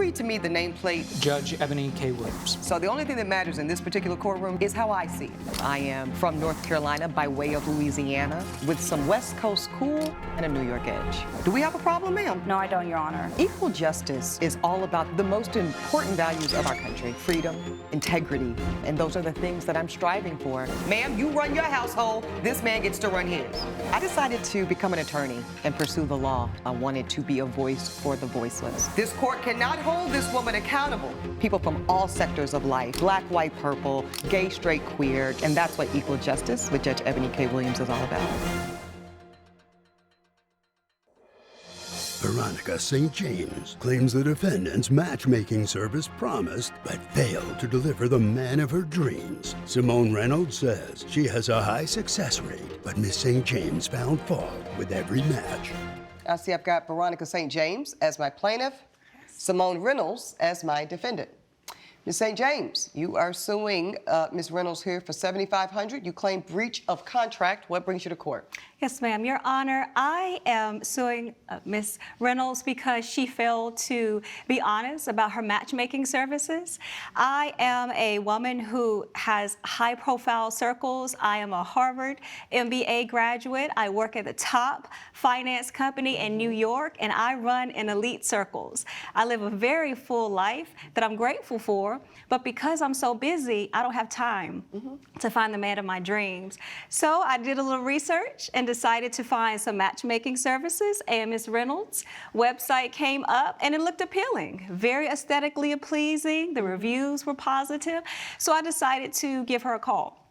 read to me the nameplate? Judge Eboni K. Williams. So the only thing that matters in this particular courtroom is how I see it. I am from North Carolina by way of Louisiana with some West Coast cool and a New York edge. Do we have a problem, ma'am? No, I don't, Your Honor. Equal justice is all about the most important values of our country: freedom, integrity, and those are the things that I'm striving for. Ma'am, you run your household, this man gets to run his. I decided to become an attorney and pursue the law. I wanted to be a voice for the voiceless. This court cannot hold this woman accountable. People from all sectors of life, black, white, purple, gay, straight, queer, and that's what equal justice with Judge Eboni K. Williams is all about. Veronica St. James claims the defendant's matchmaking service promised but failed to deliver the man of her dreams. Simone Reynolds says she has a high success rate, but Miss St. James found fault with every match. I see I've got Veronica St. James as my plaintiff, Simone Reynolds as my defendant. Ms. St. James, you are suing Ms. Reynolds here for $7,500. You claim breach of contract. What brings you to court? Yes, ma'am. Your Honor, I am suing Ms. Reynolds because she failed to be honest about her matchmaking services. I am a woman who has high-profile circles. I am a Harvard MBA graduate. I work at the top finance company in New York, and I run in elite circles. I live a very full life that I'm grateful for, but because I'm so busy, I don't have time to find the man of my dreams. So I did a little research and decided to find some matchmaking services, and Ms. Reynolds' website came up and it looked appealing, very aesthetically pleasing. The reviews were positive. So I decided to give her a call.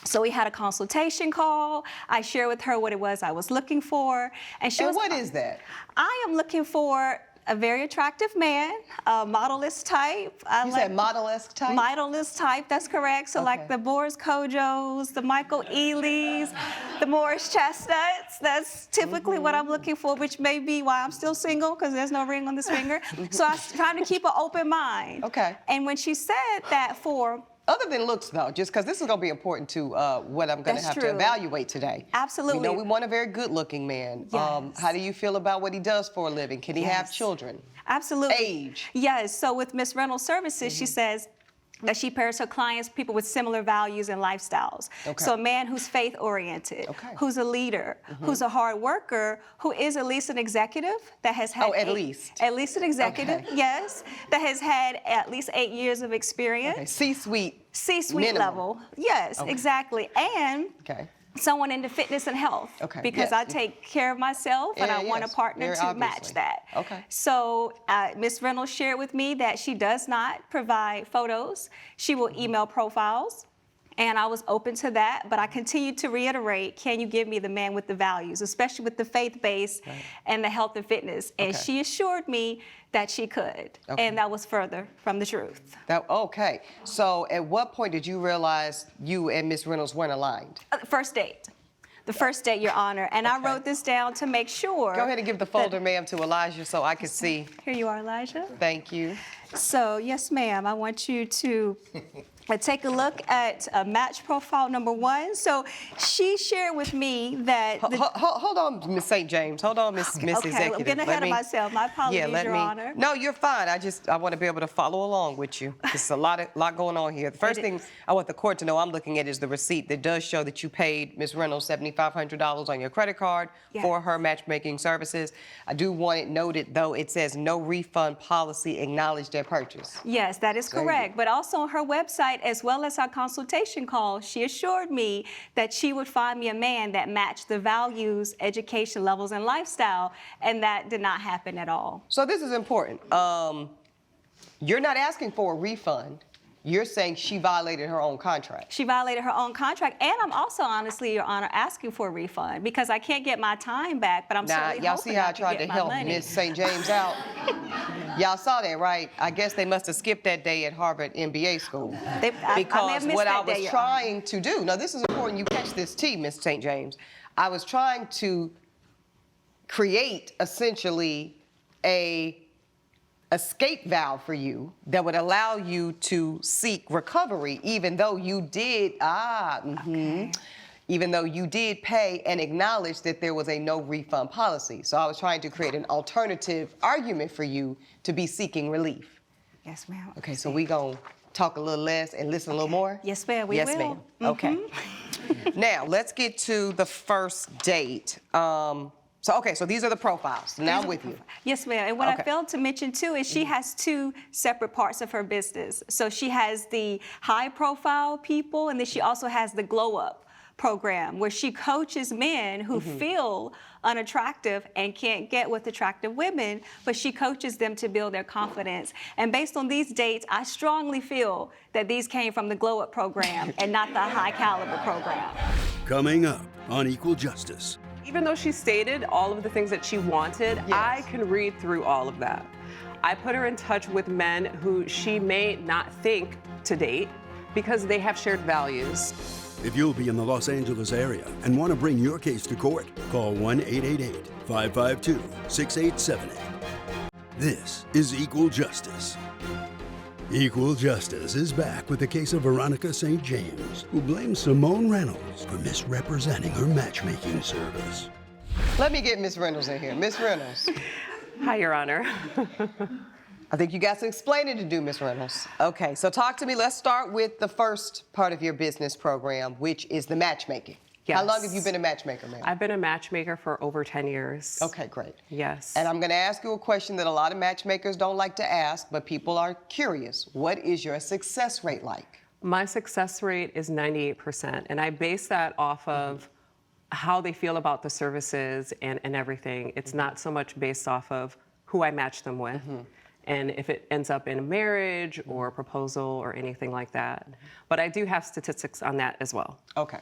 So we had a consultation call. I shared with her what it was I was looking for. And what is that? I am looking for a very attractive man, a model-esque type. You said model-esque type? Model-esque type, that's correct. So like the Boris Kojos, the Michael Ealy's, the Morris Chestnuts, that's typically what I'm looking for, which may be why I'm still single, because there's no ring on this finger. So I'm trying to keep an open mind. Okay. And when she said that for... Other than looks, though, just because this is going to be important to what I'm going to have to evaluate today. Absolutely. We know we want a very good-looking man. Yes. How do you feel about what he does for a living? Can he have children? Absolutely. Age? Yes. So with Ms. Reynolds' services, she says that she pairs her clients people with similar values and lifestyles. Okay. So a man who's faith-oriented, who's a leader, who's a hard worker, who is at least an executive that has had at least an executive, yes, that has had at least 8 years of experience. C-suite level. Yes, exactly. And someone into fitness and health, because I take care of myself and I want a partner to match that. So Ms. Reynolds shared with me that she does not provide photos. She will email profiles, and I was open to that, but I continued to reiterate, can you give me the man with the values, especially with the faith-based and the health and fitness? And she assured me that she could, and that was further from the truth. So at what point did you realize you and Ms. Reynolds weren't aligned? First date. The first date, Your Honor. And I wrote this down to make sure. Go ahead and give the folder, ma'am, to Elijah so I can see. Here you are, Elijah. Thank you. So, yes, ma'am, I want you to take a look at match profile number 1. So she shared with me that... Hold on, Ms. St. James. Hold on, Miss Executive. Okay, I'm getting ahead of myself. My apologies, Your Honor. No, you're fine. I want to be able to follow along with you. There's a lot going on here. The first thing I want the court to know I'm looking at is the receipt that does show that you paid Ms. Reynolds $7,500 on your credit card for her matchmaking services. I do want it noted, though, it says no refund policy acknowledged at purchase. Yes, that is correct. But also on her website, as well as our consultation call, she assured me that she would find me a man that matched the values, education levels, and lifestyle, and that did not happen at all. So this is important. You're not asking for a refund. You're saying she violated her own contract. She violated her own contract, and I'm also, honestly, Your Honor, asking for a refund because I can't get my time back, but I'm certainly y'all see how I tried to help Miss St. James out? Y'all saw that, right? I guess they must have skipped that day at Harvard MBA school. Because what I was trying to do, now this is important, you catch this tea, Miss St. James. I was trying to create, essentially, a escape valve for you that would allow you to seek recovery, even though you did, even though you did pay and acknowledge that there was a no refund policy. So I was trying to create an alternative argument for you to be seeking relief. Yes, ma'am. Okay, so we gonna talk a little less and listen a little more? Yes, ma'am, we yes, will. ma'am. Okay. Now, let's get to the first date. So these are the profiles. Now I'm with you. Yes, ma'am. And what Okay. I failed to mention too is she has two separate parts of her business. So she has the high profile people, and then she also has the glow up program where she coaches men who feel unattractive and can't get with attractive women, but she coaches them to build their confidence. And based on these dates, I strongly feel that these came from the glow up program and not the high caliber program. Coming up on Equal Justice. Even though she stated all of the things that she wanted, Yes. I can read through all of that. I put her in touch with men who she may not think to date because they have shared values. If you'll be in the Los Angeles area and want to bring your case to court, call 1-888-552-6878. This is Equal Justice. Equal Justice is back with the case of Veronica St. James, who blames Simone Reynolds for misrepresenting her matchmaking service. Let me get Miss Reynolds in here. Miss Reynolds, Hi, Your Honor. I think you got some explaining to do, Miss Reynolds. Okay, so talk to me. Let's start with the first part of your business program, which is the matchmaking. How Yes. long have you been a matchmaker, ma'am? I've been a matchmaker for over 10 years. Okay, great. Yes. And I'm going to ask you a question that a lot of matchmakers don't like to ask, but people are curious. What is your success rate like? My success rate is 98%, and I base that off of how they feel about the services and everything. It's not so much based off of who I match them with. And if it ends up in a marriage or a proposal or anything like that. But I do have statistics on that as well. Okay.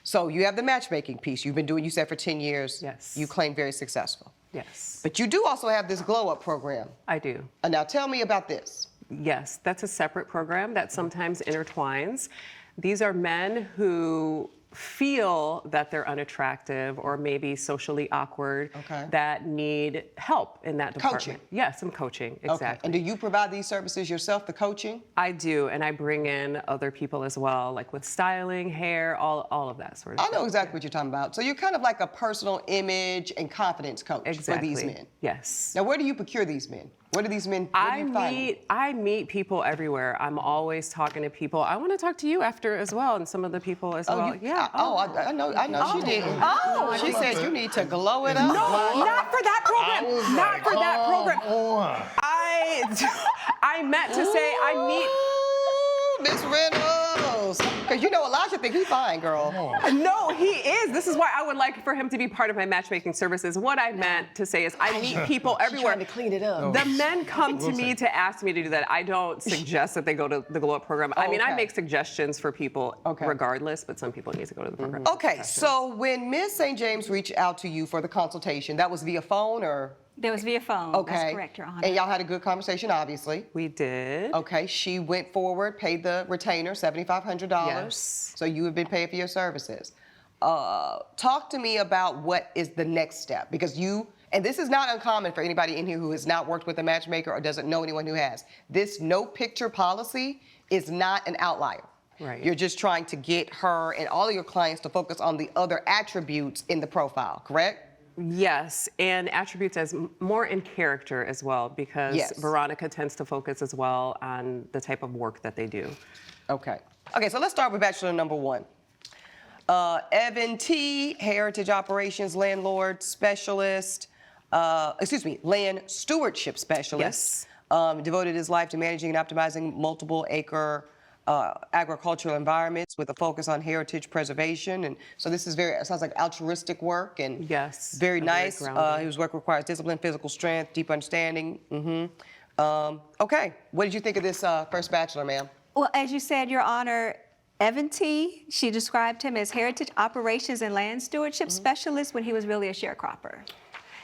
So you have the matchmaking piece. You've been doing, you said, for 10 years. Yes. You claim very successful. Yes, But you do also have this glow up program. I do. Now tell me about this. Yes, that's a separate program that sometimes intertwines. These are men who feel that they're unattractive or maybe socially awkward Okay. that need help in that department. Coaching. Yes, some coaching, exactly. Okay. And do you provide these services yourself, the coaching? I do, and I bring in other people as well, like with styling, hair, all of that sort of I stuff. know exactly what you're talking about. So you're kind of like a personal image and confidence coach Exactly. for these men. Yes. Now, where do you procure these men? Where do these men, where do you find them? I meet people everywhere. I'm always talking to people. I want to talk to you after as well, and some of the people as well. Yeah. I know she didn't. Oh, She said you need to glow it up. No, not for that program. Not for that program. I meant to say I meet. Miss Reynolds. Because you know Elijah think he fine, girl. No, he is. This is why I would like for him to be part of my matchmaking services. What I meant to say is I meet people everywhere. Trying to clean it up. The men come to me to ask me to do that. I don't suggest that they go to the Glow Up program. I mean, I Okay. make suggestions for people Okay. regardless, but some people need to go to the program. Okay, so when Miss St. James reached out to you for the consultation, that was via phone or? That was via phone. Okay. That's correct, Your Honor. And y'all had a good conversation, obviously. We did. Okay, she went forward, paid the retainer, $7,500. Yes. So you have been paid for your services. Talk to me about what is the next step, because you, and this is not uncommon for anybody in here who has not worked with a matchmaker or doesn't know anyone who has. This no picture policy is not an outlier. Right. You're just trying to get her and all of your clients to focus on the other attributes in the profile, correct? Yes, and attributes as more in character as well, because Yes. Veronica tends to focus as well on the type of work that they do. Okay. Okay, so let's start with bachelor number one. Evan T, Heritage Operations Landlord Specialist, Land Stewardship Specialist. Devoted his life to managing and optimizing multiple acre agricultural environments with a focus on heritage preservation. And so this is it sounds like altruistic work and Yes, very very nice. grounded. His work requires discipline, physical strength, deep understanding. Okay, what did you think of this first bachelor, ma'am? Well, as you said, Your Honor, Evan T., she described him as Heritage Operations and Land Stewardship Specialist when he was really a sharecropper.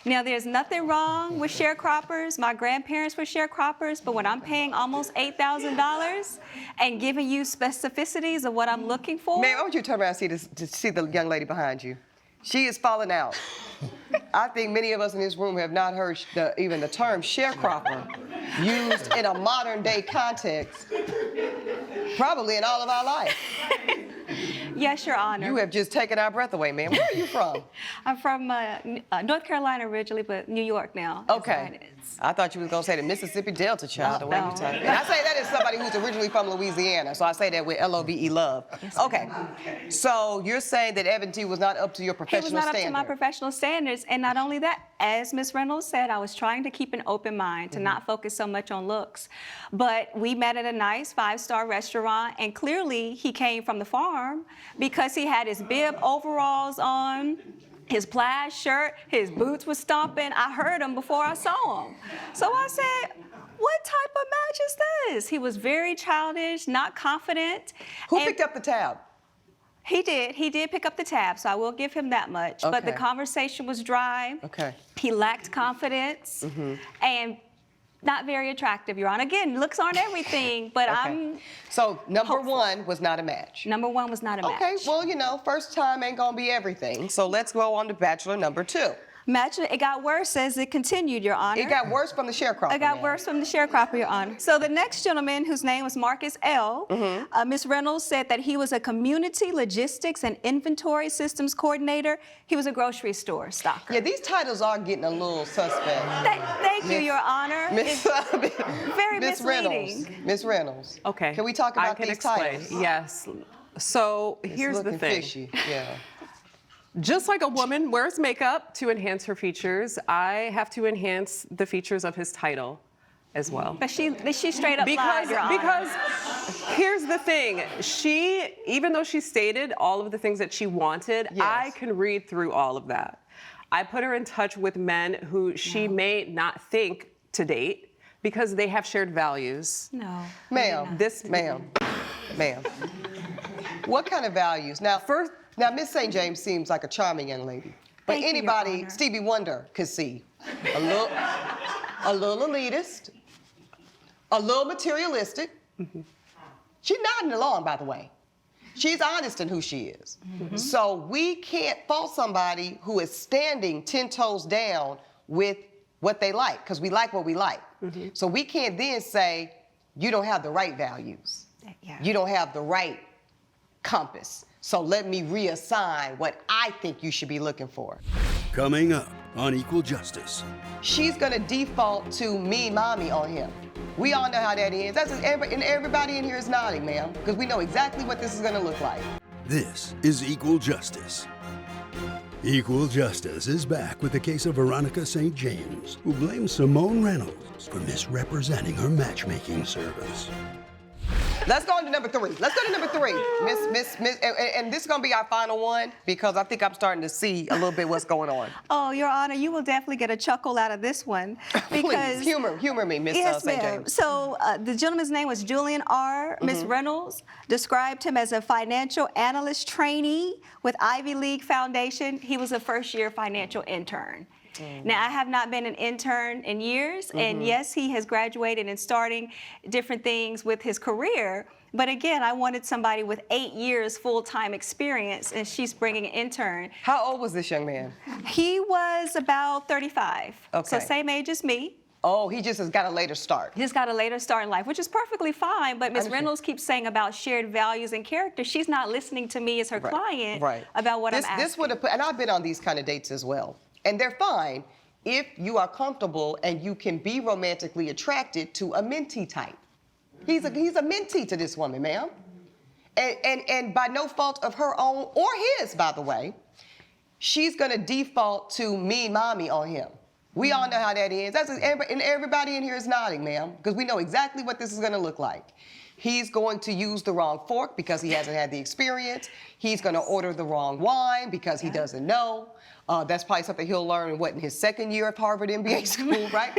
Now, there's nothing wrong with sharecroppers. My grandparents were sharecroppers, but when I'm paying almost $8,000 and giving you specificities of what I'm looking for, Ma'am, I want you to turn around and see the young lady behind you. She is falling out. I think many of us in this room have not heard even the term sharecropper used in a modern day context, probably in all of our life. Yes, Your Honor. You have just taken our breath away, man. Where are you from? I'm from North Carolina originally, but New York now. is where Okay. it is. I thought you was gonna say the Mississippi Delta, child. The way No. you talk. And I say that as somebody who's originally from Louisiana, so I say that with L-O-V-E, love. Okay. So you're saying that Evan T was not up to your He professional was not standard? up to my professional standards. And not only that, as Ms. Reynolds said, I was trying to keep an open mind, to not focus so much on looks. But we met at a nice 5-star restaurant, and clearly he came from the farm because he had his bib overalls on, his plaid shirt, his boots were stomping. I heard him before I saw him. So I said, what type of match is this? He was very childish, not confident. Who and picked up the tab? He did pick up the tab, so I will give him that much. But the Okay. conversation was dry. Okay. He lacked confidence and not very attractive, Your Honor. Again, looks aren't everything, but Okay. So number hopeful. one was not a match. number one was not a match. Okay, well, you know, first time ain't gonna be everything. So let's go on to bachelor number 2. Match, it got worse as it continued, Your Honor. It got worse from the sharecropper. It got man. worse from the sharecropper, Your Honor. So the next gentleman, whose name was Marcus L., Ms. Reynolds said that he was a community logistics and inventory systems coordinator. He was a grocery store stocker. Yeah, these titles are getting a little suspect. Thank you, Miss- Your Honor. Miss very Miss Reynolds. misleading. Miss Reynolds. Okay. Can we talk I about can these explain. titles? Yes. So It's here's the looking thing. Fishy. Yeah. Just like a woman wears makeup to enhance her features, I have to enhance the features of his title as well. But she straight up lied, Your Honor. Because here's the thing, even though she stated all of the things that she wanted, Yes. I can read through all of that. I put her in touch with men who she may not think to date because they have shared values. No. Ma'am, ma'am. What kind of values? Now, Miss St. James seems like a charming young lady. But Thank you, Your anybody, Honor. Stevie Wonder could see a little elitist, a little materialistic. She's nodding along, by the way. She's honest in who she is. So we can't fault somebody who is standing 10 toes down with what they like, because we like what we like. So we can't then say, you don't have the right values. Yeah. You don't have the right compass. So let me reassign what I think you should be looking for. Coming up on Equal Justice. She's gonna default to me, mommy on him. We all know how that is. And everybody in here is nodding, ma'am, because we know exactly what this is gonna look like. This is Equal Justice. Equal Justice is back with the case of Veronica St. James, who blames Simone Reynolds for misrepresenting her matchmaking service. Let's go on to number 3. Let's go to number 3. Miss, and this is gonna be our final one because I think I'm starting to see a little bit what's going on. Oh, Your Honor, you will definitely get a chuckle out of this one because Please, humor me, Miss Yes, St. ma'am. James. So the gentleman's name was Julian R. Ms. Reynolds described him as a financial analyst trainee with Ivy League Foundation. He was a first-year financial intern. Now, I have not been an intern in years, and yes, he has graduated and starting different things with his career. But again, I wanted somebody with 8 years full-time experience, and she's bringing an intern. How old was this young man? He was about 35, so Okay. same age as me. Oh, he just has got a later start. He's got a later start in life, which is perfectly fine. But Ms. Understand. Reynolds keeps saying about shared values and character. She's not listening to me as her client about what I'm asking. This would have put, and I've been on these kind of dates as well, and they're fine if you are comfortable and you can be romantically attracted to a mentee type. He's a mentee to this woman, ma'am, and by no fault of her own or his, by the way, she's gonna default to me, mommy on him. We all know how that is. And everybody in here is nodding, ma'am, because we know exactly what this is gonna look like. He's going to use the wrong fork because he hasn't had the experience. He's gonna order the wrong wine because he doesn't know. That's probably something he'll learn in his second year of Harvard MBA school, right?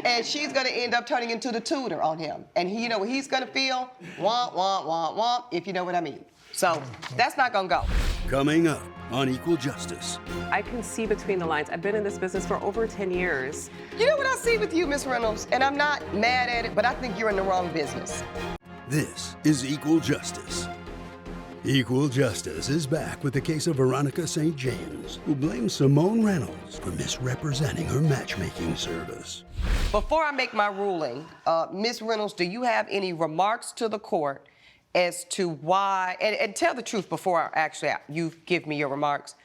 And she's gonna end up turning into the tutor on him. And he, you know what he's gonna feel? Womp, womp, womp, womp, if you know what I mean. So that's not gonna go. Coming up on Equal Justice. I can see between the lines. I've been in this business for over 10 years. You know what I see with you, Miss Reynolds? And I'm not mad at it, but I think you're in the wrong business. This is Equal Justice. Equal Justice is back with the case of Veronica St. James, who blames Simone Reynolds for misrepresenting her matchmaking service. Before I make my ruling, Miss Reynolds, do you have any remarks to the court as to why, and tell the truth before you give me your remarks.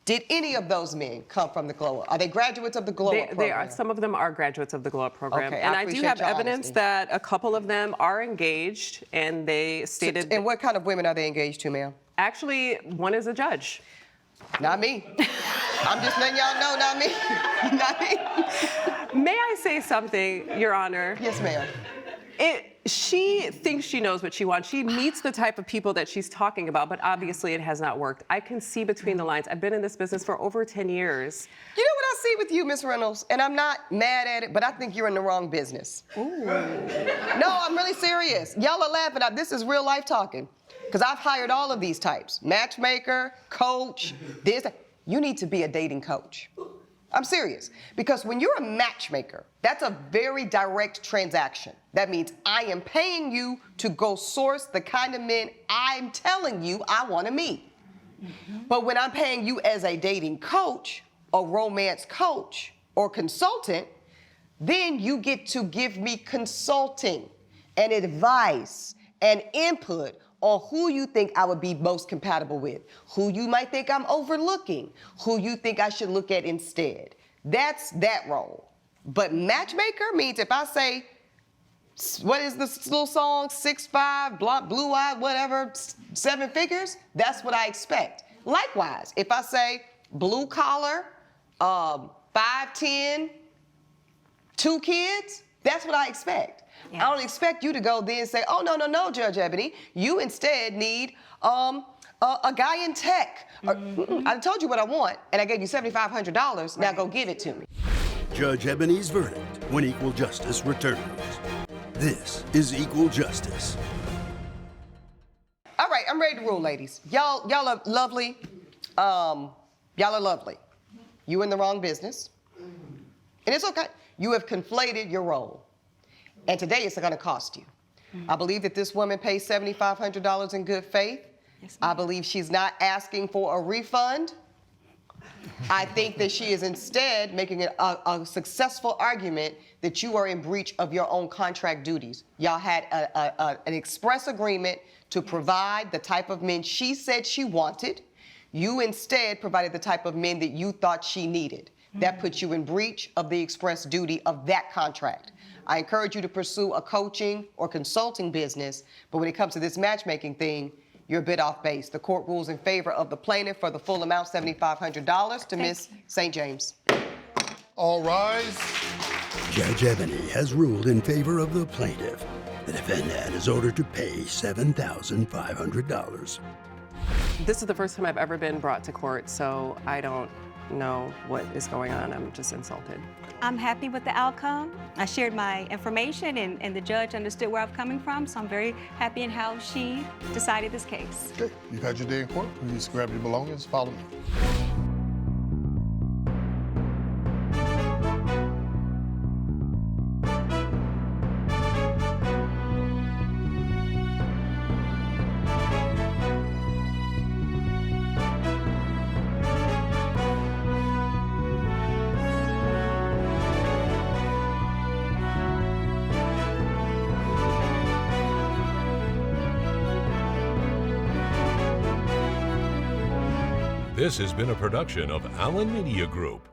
Did any of those men come from the Glow Up? Are they graduates of the Glow Up program? They are. Some of them are graduates of the Glow Up program. Okay, and I I do appreciate have your evidence honesty. that a couple of them are engaged, and they stated. And what kind of women are they engaged to, ma'am? Actually, one is a judge. Not me. I'm just letting y'all know, not me. Not me. May I say something, Your Honor? Yes, ma'am. She thinks she knows what she wants. She meets the type of people that she's talking about, but obviously it has not worked. I can see between the lines. I've been in this business for over 10 years. You know what I see with you, Miss Reynolds? And I'm not mad at it, but I think you're in the wrong business. Ooh. No, I'm really serious. Y'all are laughing. This is real life talking. Because I've hired all of these types. Matchmaker, coach, this. You need to be a dating coach. I'm serious. Because when you're a matchmaker, that's a very direct transaction. That means I am paying you to go source the kind of men I'm telling you I want to meet. But when I'm paying you as a dating coach, a romance coach, or consultant, then you get to give me consulting and advice and input on who you think I would be most compatible with, who you might think I'm overlooking, who you think I should look at instead. That's that role. But matchmaker means if I say, what is this little song, 6'5", blue-eyed, whatever, 7 figures, that's what I expect. Likewise, if I say blue collar, 5'10", 2 kids, that's what I expect. Yes. I don't expect you to go then and say, oh, no, Judge Eboni. You instead need a guy in tech. I told you what I want, and I gave you $7,500. Now go give it to me. Judge Eboni's verdict when equal justice returns. This is Equal Justice. All right, I'm ready to rule, ladies. Y'all are lovely. Y'all are lovely. You in the wrong business. And it's okay. You have conflated your role. And today it's going to cost you. I believe that this woman pays $7,500 in good faith. Yes, I believe she's not asking for a refund. I think that she is instead making a successful argument that you are in breach of your own contract duties. Y'all had an express agreement to provide the type of men she said she wanted. You instead provided the type of men that you thought she needed. That puts you in breach of the express duty of that contract. I encourage you to pursue a coaching or consulting business, but when it comes to this matchmaking thing, you're a bit off base. The court rules in favor of the plaintiff for the full amount, $7,500, to Miss St. James. All rise. Judge Eboni has ruled in favor of the plaintiff. The defendant is ordered to pay $7,500. This is the first time I've ever been brought to court, so I don't know what is going on. I'm just insulted. I'm happy with the outcome. I shared my information, and the judge understood where I'm coming from, so I'm very happy in how she decided this case. Okay, you've had your day in court. Please grab your belongings. Follow me. This has been a production of Allen Media Group.